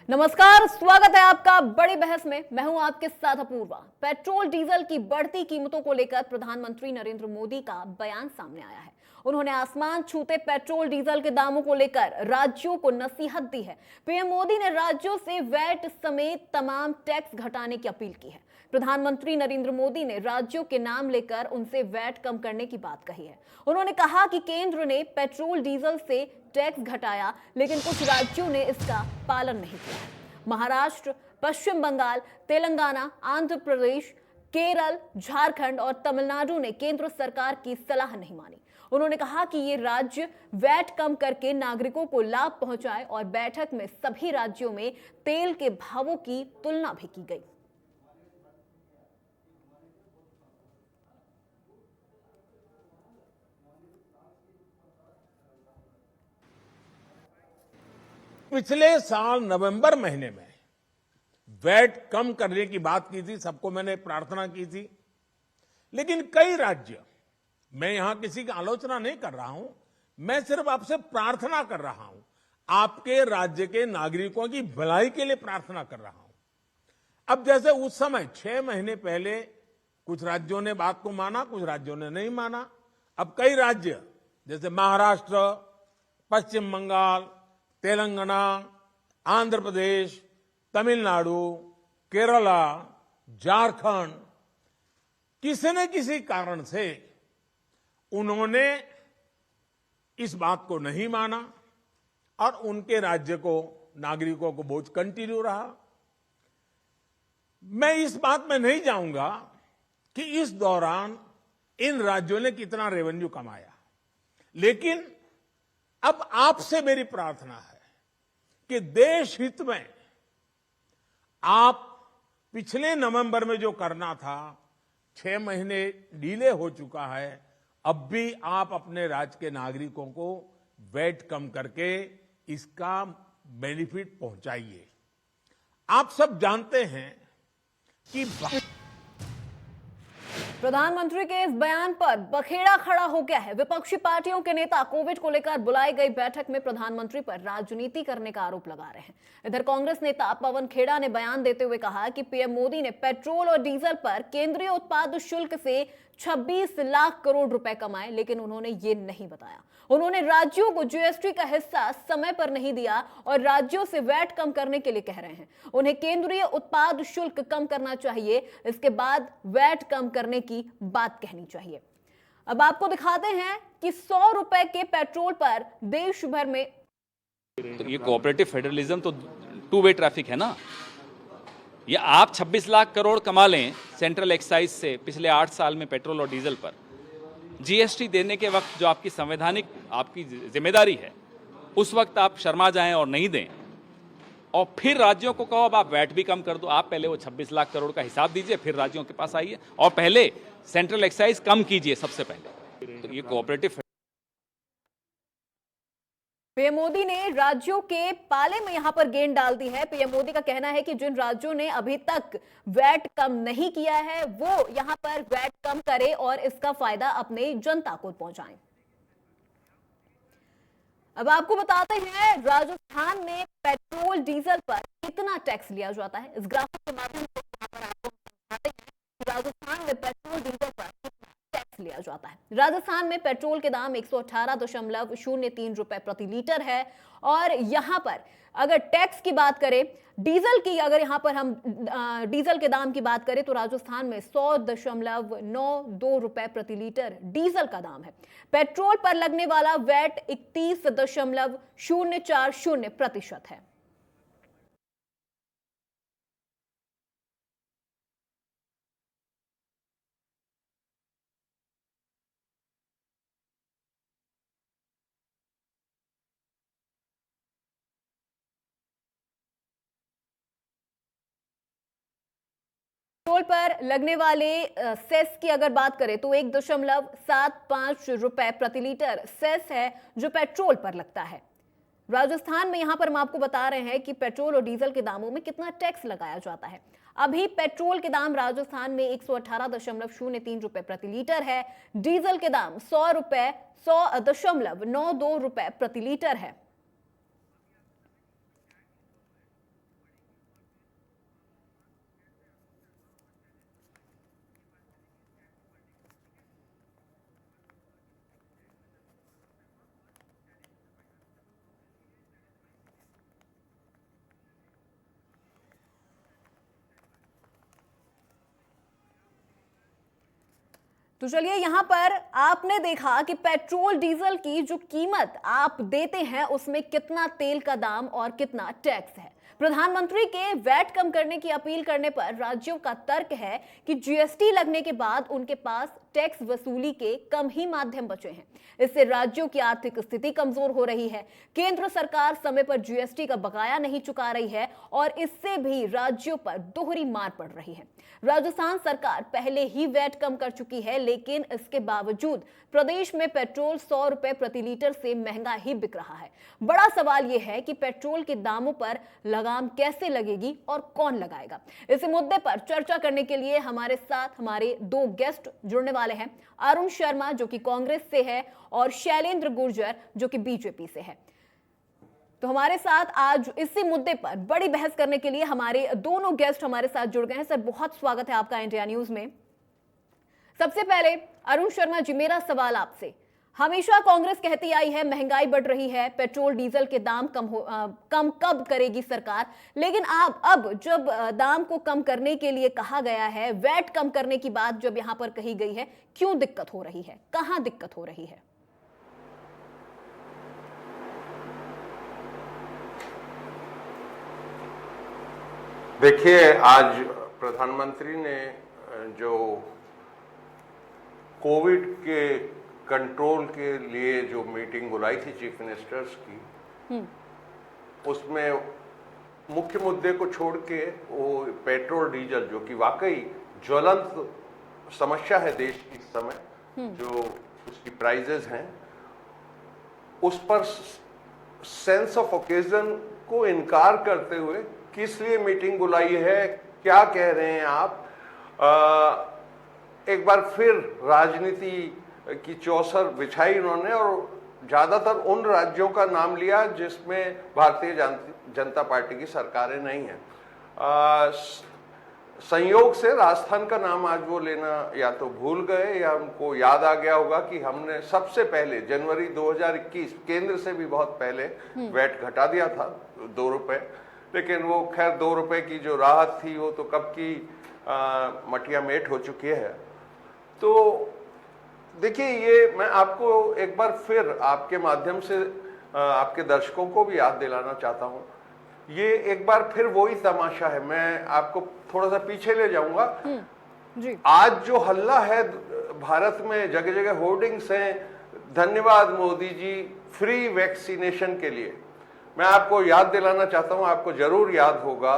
नमस्कार, स्वागत है आपका बड़ी बहस में। मैं हूं आपके साथ अपूर्वा। पेट्रोल डीजल की बढ़ती कीमतों को लेकर प्रधानमंत्री नरेंद्र मोदी का बयान सामने आया है। उन्होंने आसमान छूते पेट्रोल डीजल के दामों को लेकर राज्यों को नसीहत दी है। पीएम मोदी ने राज्यों से वैट समेत तमाम टैक्स घटाने की अपील की है। प्रधानमंत्री नरेंद्र मोदी ने राज्यों के नाम लेकर उनसे वैट कम करने की बात कही है। उन्होंने कहा कि केंद्र ने पेट्रोल डीजल से टैक्स घटाया, लेकिन कुछ राज्यों ने इसका पालन नहीं किया। महाराष्ट्र, पश्चिम बंगाल, तेलंगाना, आंध्र प्रदेश, केरल, झारखंड और तमिलनाडु ने केंद्र सरकार की सलाह नहीं मानी। उन्होंने कहा कि ये राज्य वैट कम करके नागरिकों को लाभ पहुंचाए और बैठक में सभी राज्यों में तेल के भावों की तुलना भी की गई। पिछले साल नवंबर महीने में वैट कम करने की बात की थी, सबको मैंने प्रार्थना की थी, लेकिन कई राज्य, मैं यहां किसी की आलोचना नहीं कर रहा हूं, मैं सिर्फ आपसे प्रार्थना कर रहा हूं, आपके राज्य के नागरिकों की भलाई के लिए प्रार्थना कर रहा हूं। अब जैसे उस समय 6 महीने पहले कुछ राज्यों ने बात को माना, कुछ राज्यों ने नहीं माना। अब कई राज्य जैसे महाराष्ट्र, पश्चिम बंगाल, तेलंगाना, आंध्र प्रदेश, तमिलनाडु, केरला, झारखंड, किसी न किसी कारण से उन्होंने इस बात को नहीं माना और उनके राज्य को, नागरिकों को बोझ कंटिन्यू रहा। मैं इस बात में नहीं जाऊंगा कि इस दौरान इन राज्यों ने कितना रेवेन्यू कमाया, लेकिन अब आपसे मेरी प्रार्थना है कि देश हित में आप पिछले नवंबर में जो करना था, 6 महीने डिले हो चुका है, अब भी आप अपने राज्य के नागरिकों को वैट कम करके इसका बेनिफिट पहुंचाइए। आप सब जानते हैं कि प्रधानमंत्री के इस बयान पर बखेड़ा खड़ा हो गया है। विपक्षी पार्टियों के नेता कोविड को लेकर बुलाई गई बैठक में प्रधानमंत्री पर राजनीति करने का आरोप लगा रहे हैं। इधर कांग्रेस नेता पवन खेड़ा ने बयान देते हुए कहा कि पीएम मोदी ने पेट्रोल और डीजल पर केंद्रीय उत्पाद शुल्क से 26 लाख करोड़ रुपए कमाए, लेकिन उन्होंने ये नहीं बताया। उन्होंने राज्यों को जीएसटी का हिस्सा समय पर नहीं दिया और राज्यों से वैट कम करने के लिए कह रहे हैं। उन्हें केंद्रीय उत्पाद शुल्क कम करना चाहिए, इसके बाद वैट कम करने की बात कहनी चाहिए। अब आपको दिखाते हैं कि 100 रुपए के पेट्रोल पर देश भर में, तो ये कोऑपरेटिव फेडरलिज्म तो टू वे ट्रैफिक है ना। ये आप 26 लाख करोड़ कमा लें सेंट्रल एक्साइज से पिछले 8 साल में पेट्रोल और डीजल पर, जीएसटी देने के वक्त जो आपकी संवैधानिक आपकी जिम्मेदारी है, उस वक्त आप शर्मा जाएं और नहीं दें, और फिर राज्यों को कहो अब आप वैट भी कम कर दो। आप पहले वो 26 लाख करोड़ का हिसाब दीजिए, फिर राज्यों के पास आइए और पहले सेंट्रल एक्साइज कम कीजिए सबसे पहले। तो ये कोऑपरेटिव पीएम मोदी ने राज्यों के पाले में यहां पर गेंद डाल दी है। पीएम मोदी का कहना है कि जिन राज्यों ने अभी तक वैट कम नहीं किया है, वो यहां पर वैट कम करें और इसका फायदा अपने जनता को पहुंचाएं। अब आपको बताते हैं राजस्थान में पेट्रोल डीजल पर कितना टैक्स लिया जाता है। इस ग्राफिक के माध्यम से यहां पर आपको बताते हैं कि राजस्थान में पेट्रोल डीजल पर टैक्स लिया जाता है। राजस्थान में पेट्रोल के दाम 118.03 रुपए प्रति लीटर है और यहां पर अगर टैक्स की बात करें, डीजल की, अगर यहां पर हम डीजल के दाम की बात करें तो राजस्थान में 100.92 रुपए प्रति लीटर डीजल का दाम है। पेट्रोल पर लगने वाला वैट 31.040% है। पेट्रोल पर लगने वाले सेस की अगर बात करें तो 1.75 रुपए प्रति लीटर सेस है जो पेट्रोल पर लगता है। राजस्थान में यहां पर हम आपको बता रहे हैं कि पेट्रोल और डीजल के दामों में कितना टैक्स लगाया जाता है। अभी पेट्रोल के दाम राजस्थान में 118.03 रुपए प्रति लीटर है। डीजल के दाम 100.92 रुपए प्रति लीटर है। तो चलिए यहाँ पर आपने देखा कि पेट्रोल डीजल की जो कीमत आप देते हैं उसमें कितना तेल का दाम और कितना टैक्स है। प्रधानमंत्री के वैट कम करने की अपील करने पर राज्यों का तर्क है कि जीएसटी लगने के बाद उनके पास टैक्स वसूली के कम ही माध्यम बचे हैं। इससे राज्यों की आर्थिक स्थिति कमजोर हो रही है। केंद्र सरकार समय पर जीएसटी का बकाया नहीं चुका रही है और इससे भी राज्यों पर दोहरी मार पड़ रही है। राजस्थान सरकार पहले ही वैट कम कर चुकी है, लेकिन इसके बावजूद प्रदेश में पेट्रोल 100 रुपए प्रति लीटर से महंगा ही बिक रहा है। बड़ा सवाल यह है कि पेट्रोल के दामों पर लगाम कैसे लगेगी और कौन लगाएगा। इस मुद्दे पर चर्चा करने के लिए हमारे साथ हमारे दो गेस्ट जुड़ने वाले हैं। अरुण शर्मा जो कि कांग्रेस से है और शैलेंद्र गुर्जर जो कि बीजेपी से है। तो हमारे साथ आज इसी मुद्दे पर बड़ी बहस करने के लिए हमारे दोनों गेस्ट हमारे साथ जुड़ गए हैं। सर, बहुत स्वागत है आपका इंडिया न्यूज में। सबसे पहले अरुण शर्मा जी, मेरा सवाल आपसे, हमेशा कांग्रेस कहती आई है महंगाई बढ़ रही है, पेट्रोल डीजल के दाम कम कब करेगी सरकार, लेकिन आप अब जब दाम को कम करने के लिए कहा गया है, वैट कम करने की बात जब यहां पर कही गई है, क्यों दिक्कत हो रही है, कहां दिक्कत हो रही है? देखिए, आज प्रधानमंत्री ने जो कोविड के कंट्रोल के लिए जो मीटिंग बुलाई थी चीफ मिनिस्टर्स की, उसमें मुख्य मुद्दे को छोड़ के वो पेट्रोल डीजल जो कि वाकई ज्वलंत समस्या है देश की इस समय, जो उसकी प्राइजेस हैं, उस पर सेंस ऑफ ओकेजन को इनकार करते हुए किस लिए मीटिंग बुलाई है, क्या कह रहे हैं आप, एक बार फिर राजनीति की चौसर बिछाई उन्होंने और ज्यादातर उन राज्यों का नाम लिया जिसमें भारतीय जनता पार्टी की सरकारें नहीं हैं। संयोग से राजस्थान का नाम आज वो लेना या तो भूल गए या उनको याद आ गया होगा कि हमने सबसे पहले जनवरी 2021 केंद्र से भी बहुत पहले वैट घटा दिया था 2 रुपए, लेकिन वो खैर 2 रुपए की जो राहत थी वो तो कब की मटिया मेट हो चुकी है। तो देखिए, ये मैं आपको एक बार फिर आपके माध्यम से आपके दर्शकों को भी याद दिलाना चाहता हूँ, ये एक बार फिर वही तमाशा है। मैं आपको थोड़ा सा पीछे ले जाऊंगा। जी। आज जो हल्ला है भारत में, जगह जगह होर्डिंग्स हैं, धन्यवाद मोदी जी फ्री वैक्सीनेशन के लिए। मैं आपको याद दिलाना चाहता हूं, आपको जरूर याद होगा,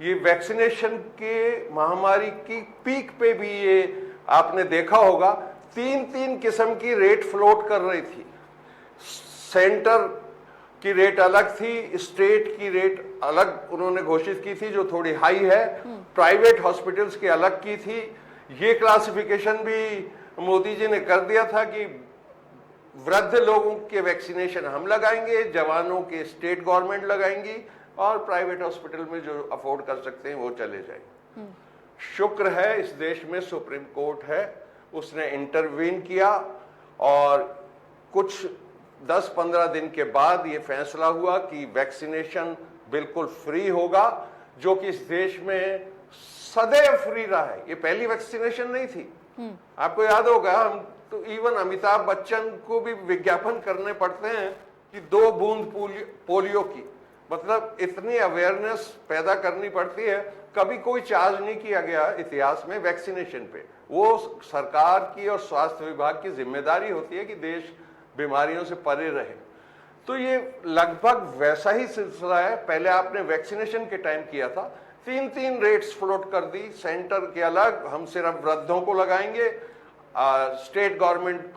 ये वैक्सीनेशन के महामारी की पीक पे भी ये आपने देखा होगा, 3 किस्म की रेट फ्लोट कर रही थी। सेंटर की रेट अलग थी, स्टेट की रेट अलग उन्होंने घोषित की थी जो थोड़ी हाई है, प्राइवेट हॉस्पिटल्स की अलग की थी। ये क्लासिफिकेशन भी मोदी जी ने कर दिया था कि वृद्ध लोगों के वैक्सीनेशन हम लगाएंगे, जवानों के स्टेट गवर्नमेंट लगाएंगी और प्राइवेट हॉस्पिटल में जो अफोर्ड कर सकते हैं वो चले जाएंगे। शुक्र है इस देश में सुप्रीम कोर्ट है, उसने इंटरवीन किया और कुछ 10-15 दिन के बाद ये फैसला हुआ कि वैक्सीनेशन बिल्कुल फ्री होगा, जो कि इस देश में सदैव फ्री रहा है। ये पहली वैक्सीनेशन नहीं थी। आपको याद होगा, हम तो इवन अमिताभ बच्चन को भी विज्ञापन करने पड़ते हैं कि 2 बूंद पोलियो की, मतलब इतनी अवेयरनेस पैदा करनी पड़ती है। कभी कोई चार्ज नहीं किया गया इतिहास में वैक्सीनेशन पे। वो सरकार की और स्वास्थ्य विभाग की जिम्मेदारी होती है कि देश बीमारियों से परे रहे। तो ये लगभग वैसा ही सिलसिला है। पहले आपने वैक्सीनेशन के टाइम किया था, 3 रेट्स फ्लोट कर दी, सेंटर के अलग, हम सिर्फ वृद्धों को लगाएंगे, स्टेट गवर्नमेंट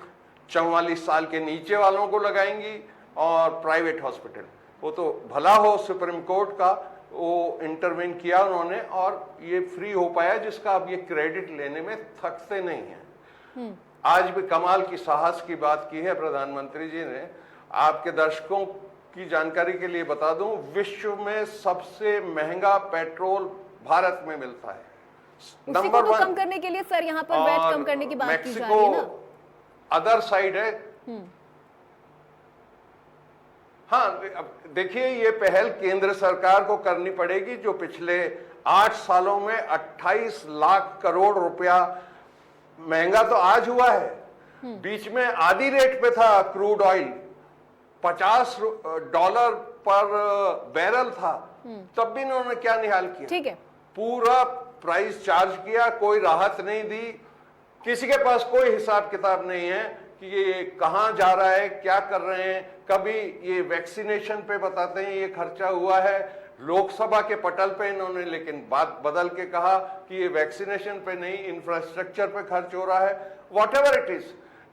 44 साल के नीचे वालों को लगाएंगी और प्राइवेट हॉस्पिटल। वो तो भला हो सुप्रीम कोर्ट का, वो इंटरवेन किया उन्होंने और ये फ्री हो पाया, जिसका अब ये क्रेडिट लेने में थकते नहीं हैं। आज भी कमाल की साहस की बात की है प्रधानमंत्री जी ने। आपके दर्शकों की जानकारी के लिए बता दूं, विश्व में सबसे महंगा पेट्रोल भारत में मिलता है। उसी को तो कम करने के लिए सर यहाँ पर वैट कम करने की बात की जा रही है ना। अदर साइड है। हाँ, देखिए, ये पहल केंद्र सरकार को करनी पड़ेगी, जो पिछले 8 सालों में 28 लाख करोड़ रुपया महंगा तो आज हुआ है, बीच में आधी रेट पे था क्रूड ऑयल, $50 पर बैरल था, तब भी इन्होंने क्या निहाल किया? ठीक है, पूरा प्राइस चार्ज किया, कोई राहत नहीं दी, किसी के पास कोई हिसाब किताब नहीं है कि ये कहां जा रहा है, क्या कर रहे हैं। कभी ये वैक्सीनेशन पे बताते हैं ये खर्चा हुआ है, लोकसभा के पटल पे इन्होंने लेकिन बात बदल के कहा कि ये वैक्सीनेशन पे नहीं, इंफ्रास्ट्रक्चर पे खर्च हो रहा है। व्हाटएवर इट इज,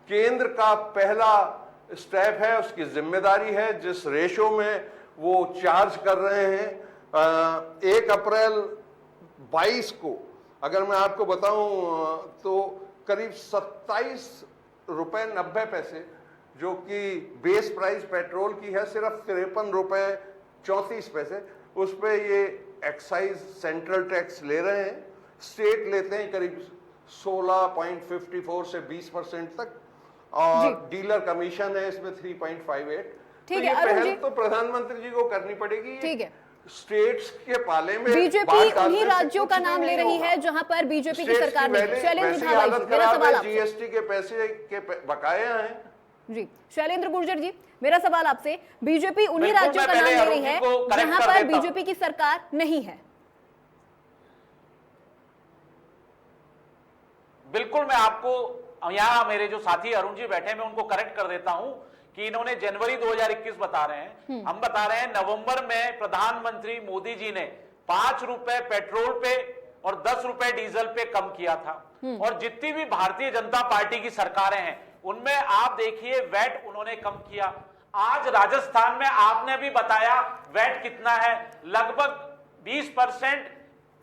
केंद्र का पहला स्टेप है, उसकी जिम्मेदारी है। जिस रेशो में वो चार्ज कर रहे हैं 1 अप्रैल 22 को, अगर मैं आपको बताऊं तो करीब 27 रुपए 90 पैसे, जो कि बेस प्राइस पेट्रोल की है सिर्फ 53 रुपए 34 पैसे, उस पे ये एक्साइज सेंट्रल टैक्स ले रहे हैं। स्टेट लेते हैं करीब 16.54 से 20% तक, और डीलर कमीशन है इसमें 3.58। ठीक तो है, ये अरुण जी, पहल तो प्रधानमंत्री जी को करनी पड़ेगी। ठीक है, स्टेट्स के पाले में बीजेपी उन्हीं राज्यों का नाम ले रही है जहां पर बीजेपी की सरकार नहीं है। शैलेंद्र भाई जी, मेरा सवाल आपसे, जीएसटी के पैसे के बकाये हैं जी शैलेंद्र गुर्जर जी, मेरा सवाल आपसे, बीजेपी उन्हीं राज्यों का नाम ले रही है जहां पर बीजेपी की सरकार नहीं है। बिल्कुल, मैं आपको यहाँ मेरे जो साथी अरुण जी बैठे हैं मैं उनको करेक्ट कर देता हूं कि इन्होंने जनवरी 2021 बता रहे हैं, हम बता रहे हैं नवंबर में प्रधानमंत्री मोदी जी ने 5 रुपए पेट्रोल पे और 10 रुपए डीजल पे कम किया था। और जितनी भी भारतीय जनता पार्टी की सरकारें हैं उनमें आप देखिए वैट उन्होंने कम किया। आज राजस्थान में आपने भी बताया वैट कितना है, लगभग 20%,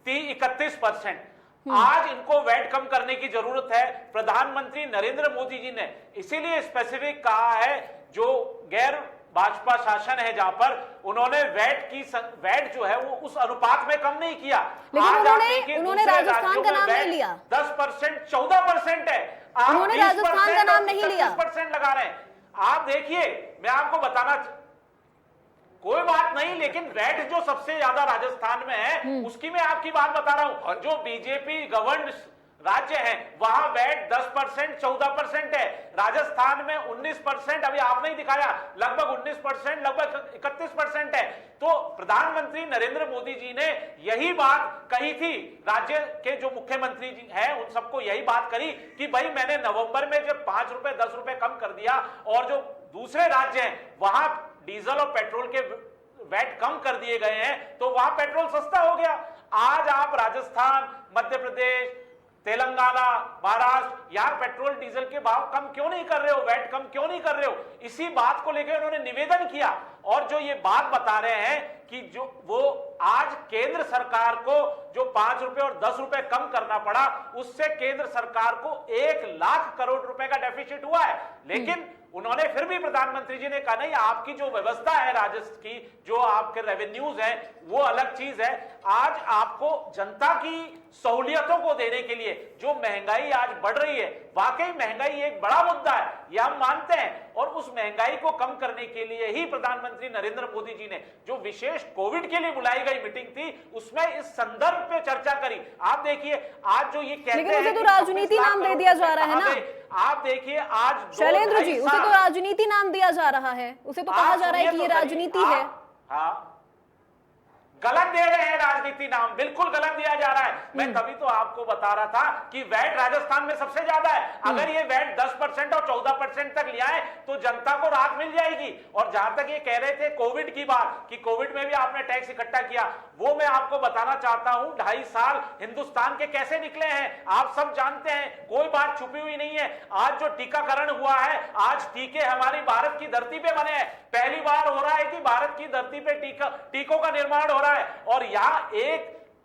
31%। आज इनको वैट कम करने की जरूरत है। प्रधानमंत्री नरेंद्र मोदी जी ने इसीलिए स्पेसिफिक कहा है, जो गैर भाजपा शासन है जहां पर उन्होंने वैट जो है वो उस अनुपात में कम नहीं किया। लेकिन उन्होंने राजस्थान का नाम नहीं लिया। 10%, 14% है, उन्होंने राजस्थान का नाम नहीं लिया, 30% लगा रहे हैं। आप देखिए, मैं आपको बताना, कोई बात नहीं, लेकिन वैट जो सबसे ज्यादा राजस्थान में है उसकी मैं आपकी बात बता रहा हूं। जो बीजेपी गवर्न राज्य है वहां वैट 10%, 14% है। राजस्थान में 19%, अभी आपने ही दिखाया, लगभग 19%, लगभग 31% है। तो प्रधानमंत्री नरेंद्र मोदी जी ने यही बात कही थी, राज्य के जो मुख्यमंत्री जी हैं उन सबको यही बात करी कि भाई मैंने नवंबर में जब 5 रुपए 10 रुपए कम कर दिया और जो दूसरे राज्य हैं वहां डीजल और पेट्रोल के वैट कम कर दिए गए हैं तो वहां पेट्रोल सस्ता हो गया। आज आप राजस्थान, मध्य प्रदेश, तेलंगाना, महाराष्ट्र, यार पेट्रोल डीजल के भाव कम क्यों नहीं कर रहे हो, वैट कम क्यों नहीं कर रहे हो? इसी बात को लेकर उन्होंने निवेदन किया। और जो ये बात बता रहे हैं कि जो वो आज केंद्र सरकार को जो 5 रुपए और 10 रुपए कम करना पड़ा, उससे केंद्र सरकार को 1 लाख करोड़ रुपए का डेफिसिट हुआ है। लेकिन उन्होंने फिर भी प्रधानमंत्री जी ने कहा नहीं, आपकी जो व्यवस्था है राजस्व की, जो आपके रेवेन्यूज हैं वो अलग चीज है। आज आपको जनता की सहूलियतों को देने के लिए जो महंगाई आज बढ़ रही है, वाकई महंगाई एक बड़ा मुद्दा है, यह हम मानते हैं। और उस महंगाई को कम करने के लिए ही प्रधानमंत्री नरेंद्र मोदी जी ने जो विशेष कोविड के लिए बुलाई गई मीटिंग थी उसमें इस संदर्भ पे चर्चा करी। आप देखिए आज जो ये कहते हैं, लेकिन उसे तो राजनीति नाम दे दिया जा रहा है ना। आप देखिए आज शैलेंद्र जी, उसे तो राजनीति नाम दिया जा रहा है, उसे तो कहा जा रहा है कि ये राजनीति है। हाँ, गलत दे रहे हैं राजनीति नाम, बिल्कुल गलत दिया जा रहा है। मैं तभी तो आपको बता रहा था कि वैट राजस्थान में सबसे ज्यादा है। अगर ये वैट 10% और 14% तक लिया है तो जनता को राहत मिल जाएगी। और जहां तक ये कह रहे थे कोविड की बात कि कोविड में भी आपने टैक्स इकट्ठा किया, वो मैं आपको बताना चाहता हूं 2.5 साल हिंदुस्तान के कैसे निकले हैं आप सब जानते हैं, कोई बात छुपी हुई नहीं है। आज जो टीकाकरण हुआ है, आज टीके हमारी भारत की धरती पे बने हैं। पहली बार हो रहा है कि भारत की धरती पे टीकों का निर्माण हो रहा है। और यहां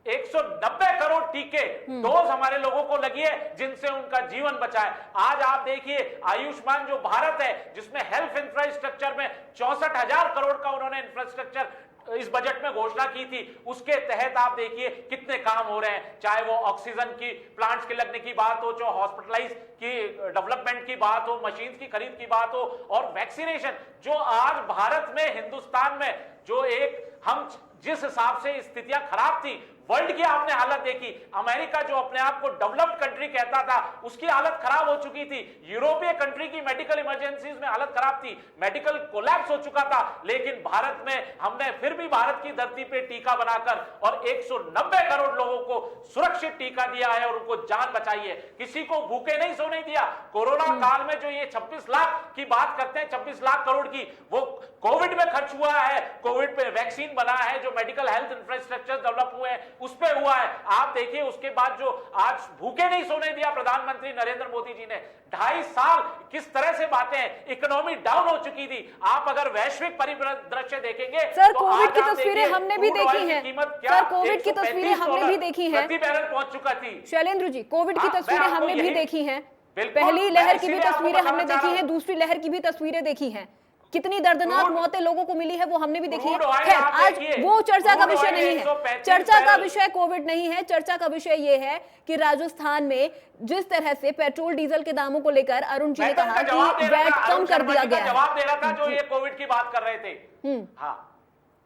190 करोड़ टीके डोज हमारे लोगों को लगी है जिनसे उनका जीवन बचा है। आज आप देखिए आयुष्मान जो भारत है जिसमें हेल्थ इंफ्रास्ट्रक्चर में 64,000 करोड़ का उन्होंने इंफ्रास्ट्रक्चर इस बजट में घोषणा की थी, उसके तहत आप देखिए कितने काम हो रहे हैं। चाहे वो ऑक्सीजन की प्लांट्स के लगने की बात हो, जो हॉस्पिटलाइज की डेवलपमेंट की बात हो, मशीन की खरीद की बात हो, और वैक्सीनेशन जो आज भारत में, हिंदुस्तान में जो एक हम जिस हिसाब से स्थितियां खराब थी वर्ल्ड की आपने हालत देखी, अमेरिका जो अपने आप को डेवलप्ड कंट्री कहता था उसकी हालत खराब हो चुकी थी, यूरोपीय कंट्री की मेडिकल इमरजेंसीज में हालत खराब थी, मेडिकल कोलैप्स हो चुका था, लेकिन भारत में हमने फिर भी भारत की धरती पे टीका बनाकर और 190 करोड़ लोगों को सुरक्षित टीका दिया है और उनको जान बचाई है, किसी को भूखे नहीं सोने दिया। कोरोना काल में जो ये 26 लाख की बात करते हैं, 26 लाख करोड़ की, वो कोविड में खर्च हुआ है, कोविड पे वैक्सीन बना है, जो मेडिकल हेल्थ इंफ्रास्ट्रक्चर डेवलप हुए हैं उस पे हुआ है। आप देखिए उसके बाद जो आज भूखे नहीं सोने दिया प्रधानमंत्री नरेंद्र मोदी जी ने, 2.5 साल किस तरह से बातें हैं, इकोनॉमी डाउन हो चुकी थी। आप अगर वैश्विक परिदृश्य देखेंगे सर, तो कोविड आज की आप तस्वीरें देखिए, हमने भी क्रूड ऑयल देखी की हैं। कीमत क्या सर, कोविड की तस्वीरें हमने भी देखी हैं। प्रति बैरल पहुंच चुका थी। शैलेंद्र जी, कोविड की हाँ, मैं तस्वीरें आपको हमने भी यही- देखी हैं, बिल्कुल, पहली मैं लहर की भी इसीलिए आपको तस्वीरें हमने बताना चाह देखी रहा हैं, हूं। दूसरी लहर की भी तस्वीरें देखी हैं, कितनी दर्दनाक क्रूड- मौतें लोगों को मिली है वो हमने भी देखी है। क्रूड ऑयल खैर, आप आज देखिए, वो चर्चा का क्रूड विषय ऑयल नहीं है, 135 चर्चा का बैरल। विषय कोविड नहीं है, चर्चा का विषय ये है कि राजस्थान में जिस तरह से पेट्रोल डीजल के दामों को लेकर अरुण जी ने मैं तो कहा उनका जवाब कि दे रहा वैट था, कम अरुण कर शर्मा दिया जी का गया है। जवाब दे रहा था जो ये कोविड की बात कर रहे थे। हाँ,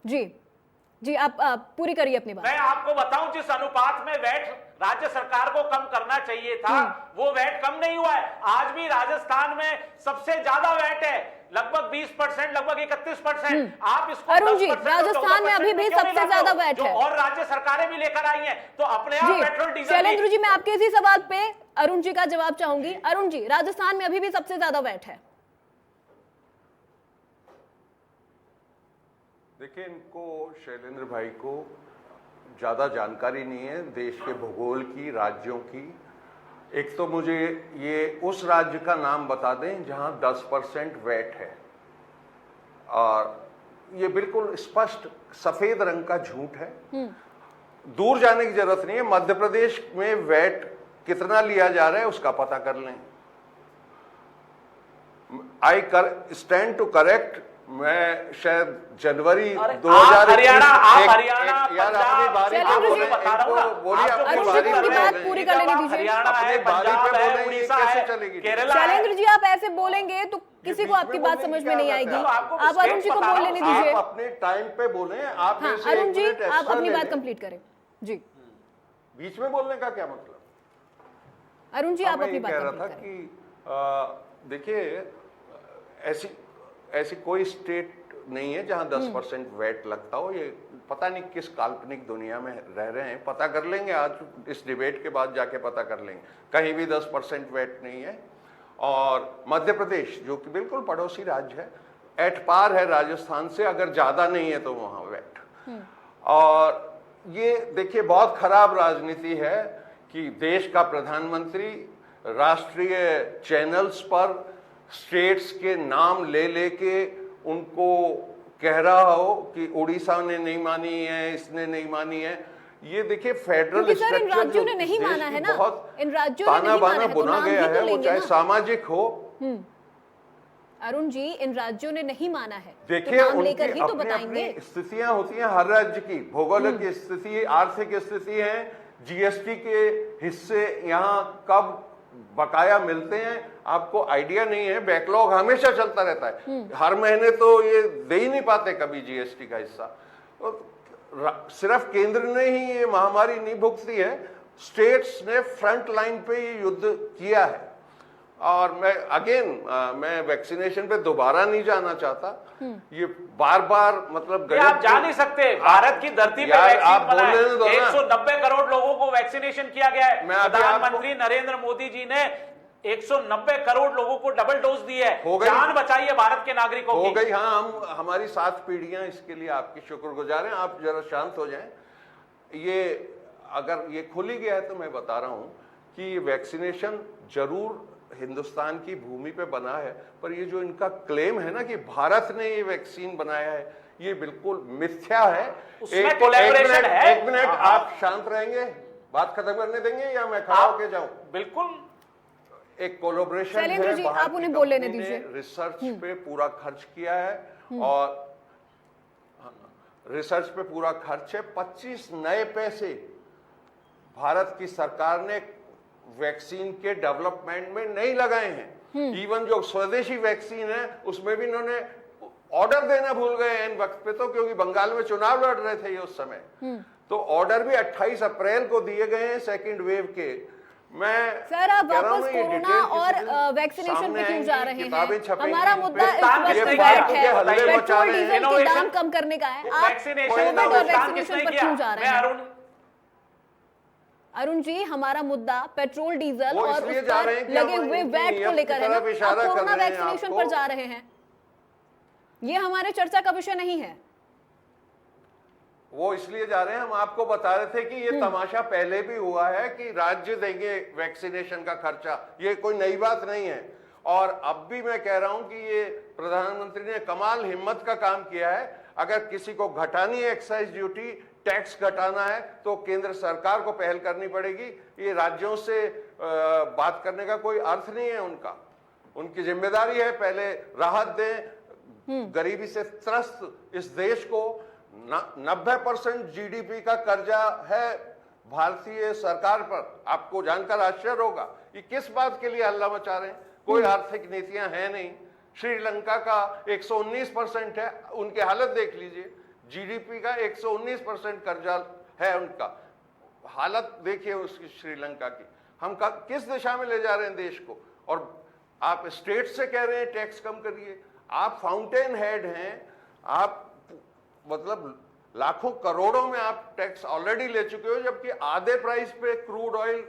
जी जी, आप पूरी करिए अपनी बात। मैं आपको बताऊं जिस अनुपात में वैट राज्य सरकार को कम करना चाहिए था वो वैट कम नहीं हुआ है। आज भी राजस्थान में सबसे ज्यादा वैट है, लगभग 20%, लगभग 31%। आप इसको अरुण जी, 10% राजस्थान में अभी भी क्यों नहीं सबसे लाते ज्यादा हो? वैट जो है। और राज्य सरकारें भी लेकर आई हैं, तो अपने आप पेट्रोल जी, डीजल शैलेंद्र जी, मैं आपके इसी सवाल पे अरुण जी का जवाब चाहूंगी। अरुण जी, राजस्थान में अभी भी सबसे ज्यादा वैट है। देखिए, इनको शैलेंद्र भाई को ज़्यादा जानकारी नहीं है देश के भूगोल की, राज्यों की। एक तो मुझे ये उस राज्य का नाम बता दें जहां 10% वैट है, और ये बिल्कुल स्पष्ट सफेद रंग का झूठ है। दूर जाने की जरूरत नहीं है, मध्य प्रदेश में वैट कितना लिया जा रहा है उसका पता कर लें। आई स्टैंड टू करेक्ट, मैं शायद जनवरी 2021 हरियाणा, आप हरियाणा, यार अपनी बारी पे शैलेंद्र जी, बोले, बता रहा हूं ना, बोलिए आप जो अपनी अरुण जी बारी को अपनी पे बात बोलें। पूरी कर लेने दीजिए। हरियाणा अपनी है, बारी पे पंजाब है, बोलें, ये उड़ीसा कैसे है, चलेगी? केरला है। शैलेंद्र जी, आप ऐसे बोलेंगे तो किसी बीच को आपकी में बात बोलने समझ की में नहीं क्या आएगी। बात है? आपको आप अरुण जी को बता रहा बोलने हूं, दीजिए। आप अपने टाइम पे बोलें, आप हाँ, में से अरुण 1 जी, मिनट आप एक्स्ट्रा अपनी ले बात लें। कंप्लीट करें। जी, बीच में बोलने का क्या मतलब? अरुण जी, आप मैं अपनी ये बात कह रहा कंप्लीट था करें। कि देखिए, ऐसी कोई स्टेट नहीं है जहां 10% वैट लगता हो। ये पता नहीं किस काल्पनिक दुनिया में रह रहे हैं। पता कर लेंगे, आज इस डिबेट के बाद जाके पता कर लेंगे, कहीं भी 10% वैट नहीं है। और मध्य प्रदेश जो कि बिल्कुल पड़ोसी राज्य है, एट पार है राजस्थान से, अगर ज्यादा नहीं है तो वहां वैट। और ये देखिए, बहुत खराब राजनीति है कि देश का प्रधानमंत्री राष्ट्रीय चैनल्स पर स्टेट्स के नाम ले लेके उनको कह रहा हो कि उड़ीसा ने नहीं मानी है, इसने नहीं मानी है। ये देखिए, फेडरल क्योंकि सर, इन स्ट्रक्चर राज्यों जो ने नहीं देश माना की है ना, बहुत इन राज्यों ने ताना नहीं माना बाना है, तो बुना नाम गया भी तो है, वो लेंगे चाहे ना। सामाजिक हो। अरुण जी, इन राज्यों ने नहीं माना है, तो देखिए, नाम उनकी लेकर ही तो अपनी बताएंगे। अपनी स्थितियां होती हैं हर राज्य की, भौगोलिक स्थिति, आर्थिक स्थिति है, जीएसटी के हिस्से यहाँ कब बकाया मिलते हैं आपको आइडिया नहीं है। बैकलॉग हमेशा चलता रहता है, हर महीने तो ये दे ही नहीं पाते कभी जीएसटी का हिस्सा। तो सिर्फ केंद्र ने ही ये महामारी नहीं भुगती है, स्टेट्स ने फ्रंट लाइन पे ये युद्ध किया है। और मैं वैक्सीनेशन पे दोबारा नहीं जाना चाहता। ये बार बार मतलब आप जा नहीं सकते, भारत की धरती पे आप वैक्सीन बना है, बोलने दो ना। 190 करोड़ लोगों को वैक्सीनेशन किया गया है। मैं अभी प्रधानमंत्री नरेंद्र मोदी जी ने 190 करोड़ लोगों को डबल डोज दी है, हो गई। जान बचाई है भारत के नागरिकों हो की। गई। हाँ, हमारी 7 पीढ़ियां इसके लिए आपकी शुक्रगुजार हैं। आप जरा शांत हो जाएं। ये अगर ये खुल ही गया है तो मैं बता रहा हूं कि ये वैक्सीनेशन जरूर हिंदुस्तान की भूमि पे बना है, पर ये जो इनका क्लेम है ना कि भारत ने ये वैक्सीन बनाया है, ये बिल्कुल मिथ्या है। उसमें कोलैबोरेशन है। एक मिनट, आप शांत रहेंगे? बात खत्म करने देंगे या मैं खड़ा होके जाऊं? बिल्कुल, एक कोलैबोरेशन शैलेंद्र है, जी, बाहर आप की उन्हें बोल लेने कंपनी ने दीजिए। रिसर्च पे पूरा खर्च किया है, और रिसर्च पे पूरा खर्च है। 25 नए पैसे भारत की सरकार ने वैक्सीन के डेवलपमेंट में नहीं लगाए हैं। इवन जो स्वदेशी वैक्सीन है उसमें भी इन्होंने ऑर्डर देना भूल गए इन वक्त पे, तो क्योंकि बंगाल में चुनाव लड़ रहे थे ये उस समय। तो ऑर्डर भी 28 अप्रैल को दिए गए हैं सेकंड वेव के। मैं सर आप कह रहा हूं वापस ये कोरोना डिटेल और किसी दिन वैक्सीनेशन सामने पे क्यों जा आएंगी, रहे किताबें हैं? छपेंगी, हमारा मुद्दा इस हिंदुस्तान वक्त किसने वैट किया? है, हल्ले मचा पेट्रोल रहे हैं। डीजल के Innovation- दाम कम करने का है। आप वैक्सीनेशन कोविड और वैक्सीनेशन पर क्यों जा रहे हैं? अरुण जी, हमारा मुद्दा पेट्रोल डीजल वो और इसलिए उस जा पर रहे हैं कि लगे हम हुए इनकी वैट को नीयत की लेकर है ना। तरफ इशारा आप कर कोरोना रहे हैं वैक्सीनेशन आपको। पर जा रहे हैं, ये हमारे चर्चा का विषय नहीं है। वो इसलिए जा रहे हैं, हम आपको बता रहे थे कि ये तमाशा पहले भी हुआ है कि राज्य देंगे वैक्सीनेशन का खर्चा, ये कोई नई बात नहीं है। और अब भी मैं कह रहा हूं कि ये प्रधानमंत्री ने कमाल हिम्मत का काम किया है। अगर किसी को घटानी है एक्साइज ड्यूटी, टैक्स घटाना है, तो केंद्र सरकार को पहल करनी पड़ेगी। ये राज्यों से बात करने का कोई अर्थ नहीं है उनका। उनकी जिम्मेदारी है पहले राहत दें गरीबी से त्रस्त इस देश को। 90% जीडीपी का कर्जा है भारतीय सरकार पर। आपको जानकर आश्चर्य होगा कि किस बात के लिए हल्ला मचा रहे हैं। कोई आर्थिक नीतियां हैं नहीं। श्रीलंका का 119% है, उनकी हालत देख लीजिए। जीडीपी का 119% कर्जा है उनका। हालत देखिए उसकी श्रीलंका की। हम किस दिशा में ले जा रहे हैं देश को। और आप स्टेट से कह रहे हैं टैक्स कम करिए। आप फाउंटेन हेड हैं, आप मतलब लाखों करोड़ों में आप टैक्स ऑलरेडी ले चुके हो, जबकि आधे प्राइस पे क्रूड ऑयल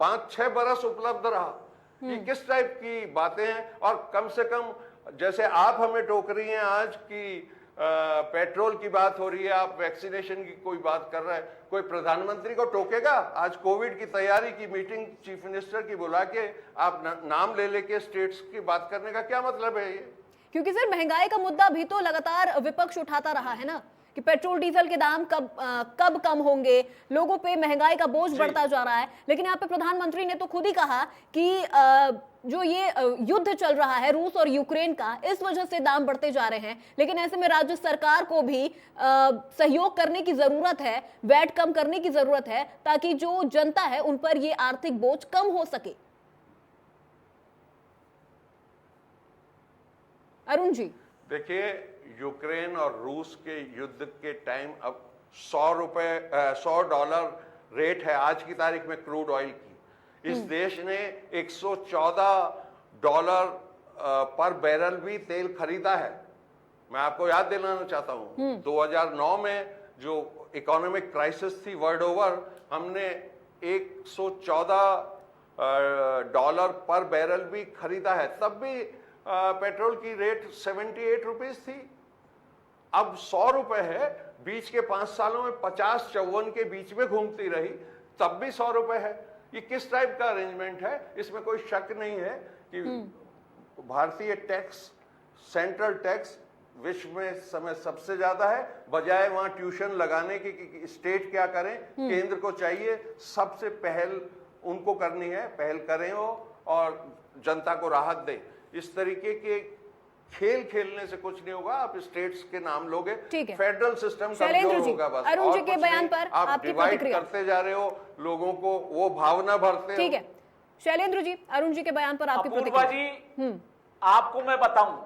5-6 बरस उपलब्ध रहा। ये किस टाइप की बातें हैं। और कम से कम जैसे आप हमें टोक रही हैं आज की पेट्रोल की बात हो रही है, आप वैक्सीनेशन की कोई बात कर रहे हैं, कोई प्रधानमंत्री को टोकेगा? आज कोविड की तैयारी की मीटिंग चीफ मिनिस्टर की बुला के आप नाम ले लेके स्टेट्स की बात करने का क्या मतलब है ये? क्योंकि सर महंगाई का मुद्दा भी तो लगातार विपक्ष उठाता रहा है ना, कि पेट्रोल डीजल के दाम कब कम होंगे, लोगों पे महंगाई का बोझ बढ़ता जा रहा है। लेकिन यहाँ पे प्रधानमंत्री ने तो खुद ही कहा कि जो ये युद्ध चल रहा है रूस और यूक्रेन का, इस वजह से दाम बढ़ते जा रहे हैं। लेकिन ऐसे में राज्य सरकार को भी सहयोग करने की जरूरत है, वैट कम करने की जरूरत है, ताकि जो जनता है उन पर ये आर्थिक बोझ कम हो सके। अरुण जी देखिए, यूक्रेन और रूस के युद्ध के टाइम अब $100 रेट है आज की तारीख में क्रूड ऑयल की। इस देश ने $114 पर बैरल भी तेल खरीदा है। मैं आपको याद दिलाना चाहता हूं 2009 में जो इकोनॉमिक क्राइसिस थी वर्ल्ड ओवर, हमने $114 पर बैरल भी खरीदा है। तब भी पेट्रोल की रेट 78 रुपीज थी, अब 100 रुपए है। बीच के 5 सालों में 50-54 के बीच में घूमती रही, तब भी 100 रुपए है। ये किस टाइप का अरेंजमेंट है? इसमें कोई शक नहीं है कि भारतीय टैक्स, सेंट्रल टैक्स विश्व में इस समय सबसे ज्यादा है। बजाय वहां ट्यूशन लगाने की कि स्टेट क्या करें, केंद्र को चाहिए सबसे पहल उनको करनी है, पहल करें वो और जनता को राहत दें। इस तरीके के खेल खेलने से कुछ नहीं होगा। आप स्टेट्स के नाम लोगे, फेडरल सिस्टम कमजोर होगा बस। अरुण जी के बयान पर आप डिवाइड करते जा रहे हो लोगों को, वो भावना भरते हो। ठीक है शैलेंद्र जी, अरुण जी के बयान पर आपकी अपूर्वा जी, आपको मैं बताऊं,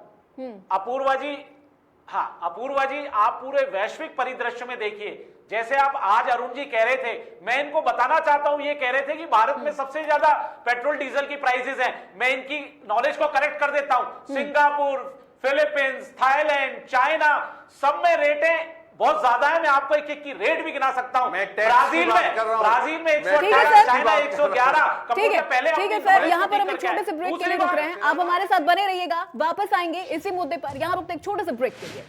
अपूर्वा जी, हाँ अपूर्वा जी, आप पूरे वैश्विक परिदृश्य में देखिए। जैसे आप आज अरुण जी कह रहे थे, मैं इनको बताना चाहता हूं, ये कह रहे थे कि भारत में सबसे ज्यादा पेट्रोल डीजल की प्राइसेस हैं। मैं इनकी नॉलेज को करेक्ट कर देता हूं। सिंगापुर, फिलीपींस, थाईलैंड, चाइना, सब में रेटें बहुत ज्यादा है। मैं आपको एक एक की रेट भी गिना सकता हूं। ब्राजील में 118, चाइना 111। ठीक है सर, यहाँ पर हम एक छोटे से ब्रेक के लिए रुक रहे हैं। आप हमारे साथ बने रहिएगा, वापस आएंगे इसी मुद्दे पर। यहाँ रुकते एक छोटे से ब्रेक के लिए।